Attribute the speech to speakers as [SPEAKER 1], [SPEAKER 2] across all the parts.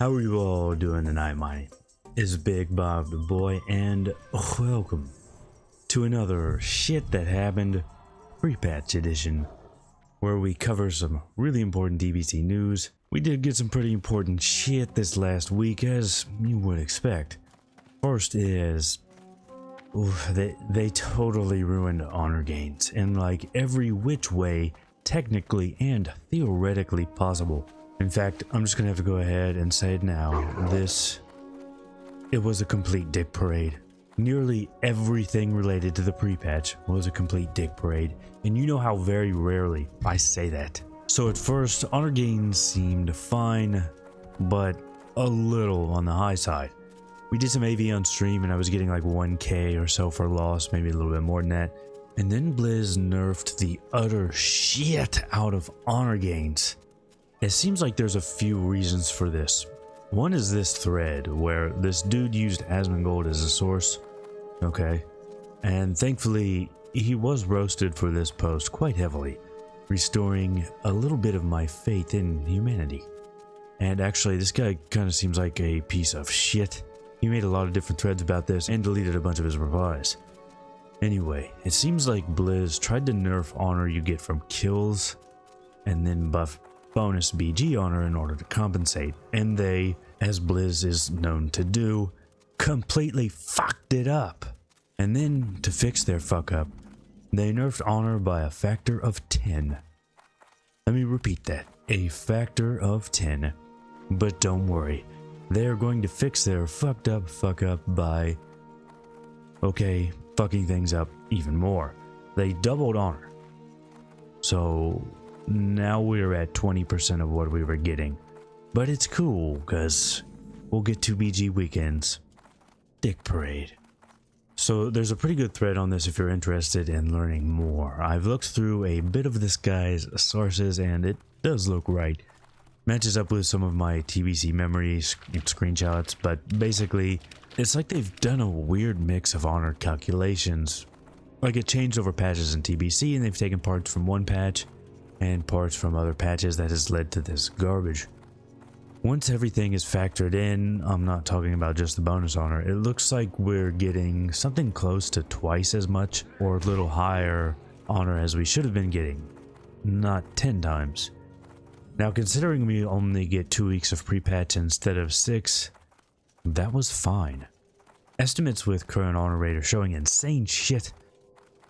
[SPEAKER 1] How are you all doing tonight? My name is Bigbobbedboi, and welcome to another Shit That Happened Prepatch Edition, where we cover some really important TBC news. We did get some pretty important shit this last week, as you would expect. First is, they totally ruined honor gains in like every which way, technically and theoretically possible. In fact, I'm just gonna have to go ahead and say it now. It was a complete dick parade. Nearly everything related to the pre-patch was a complete dick parade, and you know how very rarely I say that. So at first, honor gains seemed fine, but a little on the high side. We did some AV on stream and I was getting like 1k or so for loss, maybe a little bit more than that. And then Blizz nerfed the utter shit out of honor gains. It seems like there's a few reasons for this. One is this thread where this dude used Asmongold as a source. Okay. And thankfully, he was roasted for this post quite heavily, restoring a little bit of my faith in humanity. And actually, this guy kind of seems like a piece of shit. He made a lot of different threads about this and deleted a bunch of his replies. Anyway, it seems like Blizz tried to nerf honor you get from kills and then buff bonus BG honor in order to compensate, and they, as Blizz is known to do, completely fucked it up. And then, to fix their fuck up, they nerfed honor by a factor of 10. Let me repeat that, a factor of 10. But don't worry, they are going to fix their fucked up fuck up by, okay, fucking things up even more. They doubled honor. So now we're at 20% of what we were getting. But it's cool, because we'll get 2 BG weekends. Dick parade. So there's a pretty good thread on this if you're interested in learning more. I've looked through a bit of this guy's sources and it does look right. Matches up with some of my TBC memories and screenshots, but basically it's like they've done a weird mix of honor calculations. Like it changed over patches in TBC and they've taken parts from one patch and parts from other patches that has led to this garbage. Once everything is factored in, I'm not talking about just the bonus honor, it looks like we're getting something close to twice as much or a little higher honor as we should have been getting, not 10 times. Now considering we only get 2 weeks of pre-patch instead of 6, that was fine. Estimates with current honor rate are showing insane shit,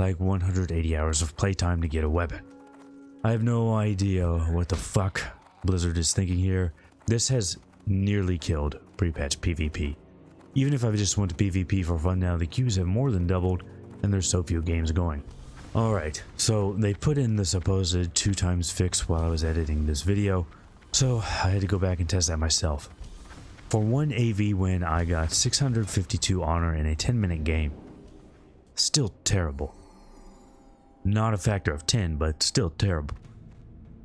[SPEAKER 1] like 180 hours of playtime to get a weapon. I have no idea what the fuck Blizzard is thinking here. This has nearly killed pre-patch PvP. Even if I just went to PvP for fun now, the queues have more than doubled and there's so few games going. Alright, so they put in the supposed 2 times fix while I was editing this video, so I had to go back and test that myself. For one AV win, I got 652 honor in a 10-minute game. Still terrible. Not a factor of 10, but still terrible.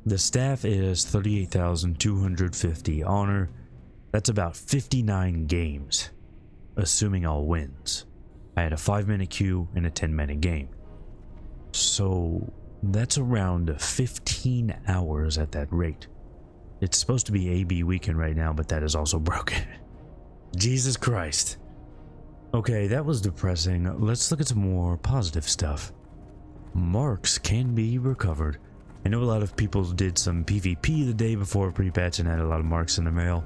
[SPEAKER 1] The staff is 38,250 honor. That's about 59 games, assuming all wins. I had a 5-minute queue in a 10-minute game. So that's around 15 hours at that rate. It's supposed to be AB weekend right now, but that is also broken. Jesus Christ. Okay, that was depressing. Let's look at some more positive stuff. Marks can be recovered. I know a lot of people did some PvP the day before pre-patch and had a lot of marks in the mail.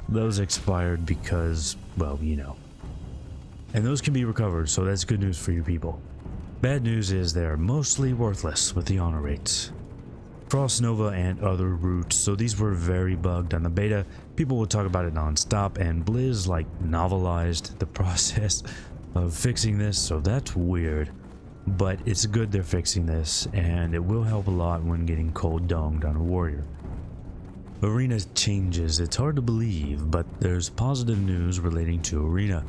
[SPEAKER 1] Those expired because, well, you know. And those can be recovered, so that's good news for you people. Bad news is they're mostly worthless with the honor rates. Frost Nova and other routes, so these were very bugged on the beta. People would talk about it non-stop, and Blizz like novelized the process of fixing this, so that's weird. But it's good they're fixing this, and it will help a lot when getting cold donged on a warrior. Arena changes, it's hard to believe, but there's positive news relating to Arena.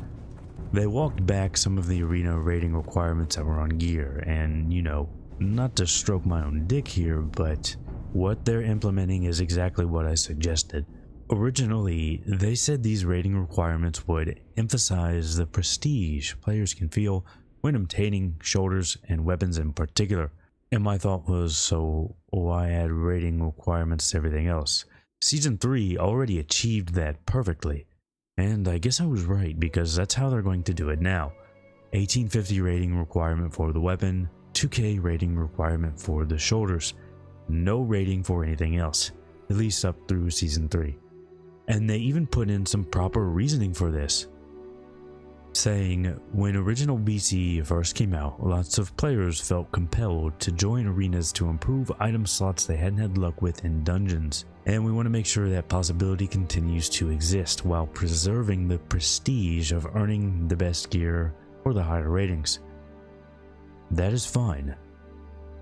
[SPEAKER 1] They walked back some of the Arena rating requirements that were on gear, and you know, not to stroke my own dick here, but what they're implementing is exactly what I suggested. Originally, they said these rating requirements would emphasize the prestige players can feel when obtaining shoulders and weapons in particular. And my thought was, so why add rating requirements to everything else? Season 3 already achieved that perfectly, and I guess I was right because that's how they're going to do it now. 1850 rating requirement for the weapon, 2K rating requirement for the shoulders, no rating for anything else, at least up through Season 3. And they even put in some proper reasoning for this, saying when original BC first came out, lots of players felt compelled to join arenas to improve item slots they hadn't had luck with in dungeons, and we want to make sure that possibility continues to exist while preserving the prestige of earning the best gear or the higher ratings. That is fine.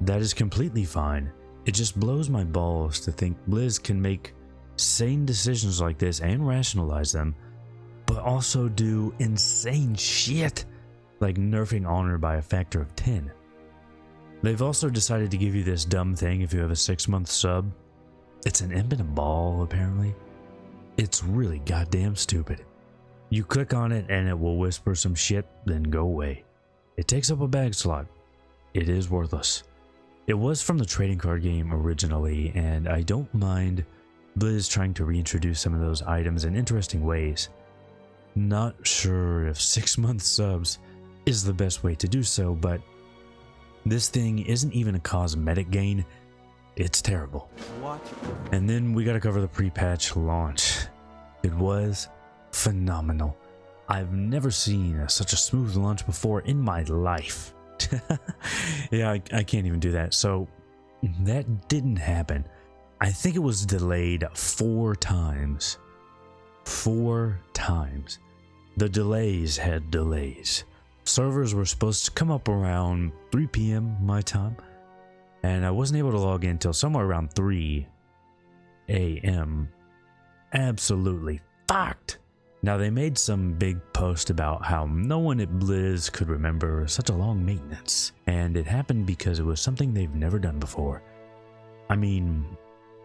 [SPEAKER 1] That is completely fine. It just blows my balls to think Blizz can make sane decisions like this and rationalize them, but also do insane shit like nerfing Honor by a factor of 10. They've also decided to give you this dumb thing if you have a 6-month sub. It's an imp and a ball, apparently. It's really goddamn stupid. You click on it and it will whisper some shit, then go away. It takes up a bag slot. It is worthless. It was from the trading card game originally, and I don't mind Blizz trying to reintroduce some of those items in interesting ways. Not sure if 6-month subs is the best way to do so, but this thing isn't even a cosmetic gain. It's terrible. What? And then we gotta cover the pre-patch launch. It was phenomenal. I've never seen such a smooth launch before in my life. Yeah, I can't even do that. So that didn't happen. I think it was delayed 4 times. 4 times. The delays had delays. Servers were supposed to come up around 3 p.m. my time, and I wasn't able to log in until somewhere around 3 a.m. Absolutely fucked. Now, they made some big post about how no one at Blizz could remember such a long maintenance, and it happened because it was something they've never done before. I mean,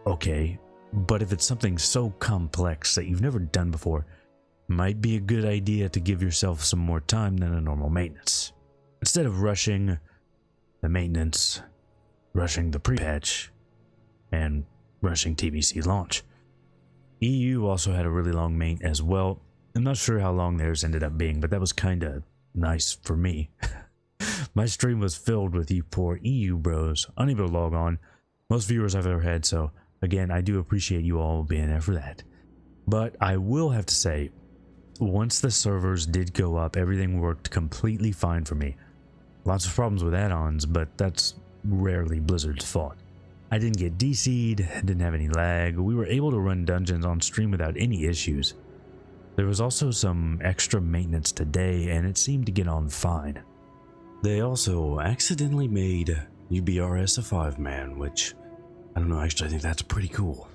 [SPEAKER 1] okay, but if it's something so complex that you've never done before, might be a good idea to give yourself some more time than a normal maintenance. Instead of rushing the maintenance, rushing the pre-patch, and rushing TBC launch. EU also had a really long main as well. I'm not sure how long theirs ended up being, but that was kinda nice for me. My stream was filled with you poor EU bros, unable to log on. Most viewers I've ever had, so again, I do appreciate you all being there for that. But I will have to say, once the servers did go up, everything worked completely fine for me. Lots of problems with add-ons, but that's rarely Blizzard's fault. I didn't get DC'd, didn't have any lag, we were able to run dungeons on stream without any issues. There was also some extra maintenance today, and it seemed to get on fine. They also accidentally made UBRS a 5-man, which, I don't know, actually I think that's pretty cool.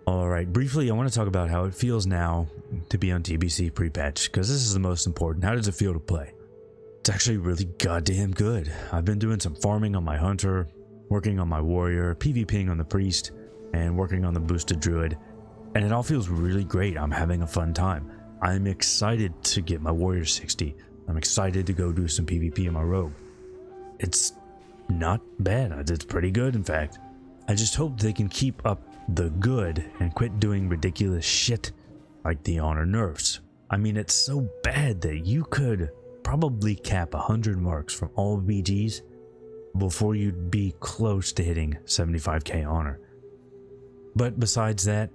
[SPEAKER 1] Alright, briefly I want to talk about how it feels now to be on TBC pre-patch, because this is the most important. How does it feel to play? It's actually really goddamn good. I've been doing some farming on my hunter, working on my warrior, PvPing on the priest, and working on the boosted druid, and it all feels really great. I'm having a fun time. I'm excited to get my warrior 60. I'm excited to go do some PvP in my rogue. It's not bad. It's pretty good, in fact. I just hope they can keep up the good and quit doing ridiculous shit like the honor nerfs. I mean, it's so bad that you could probably cap 100 marks from all BGs before you'd be close to hitting 75k honor. But besides that,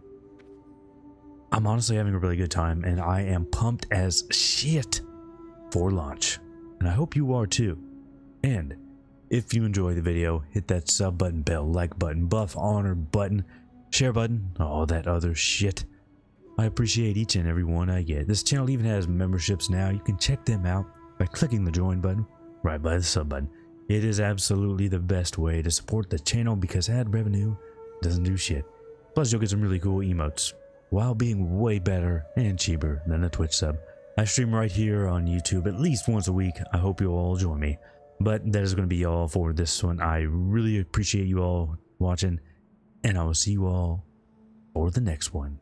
[SPEAKER 1] I'm honestly having a really good time, and I am pumped as shit for launch, and I hope you are too. And if you enjoy the video, hit that sub button, bell, like button, buff, honor button, share button, all that other shit. I appreciate each and every one I get. This channel even has memberships now. You can check them out by clicking the join button right by the sub button. It is absolutely the best way to support the channel because ad revenue doesn't do shit. Plus you'll get some really cool emotes while being way better and cheaper than a Twitch sub. I stream right here on YouTube at least once a week. I hope you'll all join me. But that is going to be all for this one. I really appreciate you all watching, and I will see you all for the next one.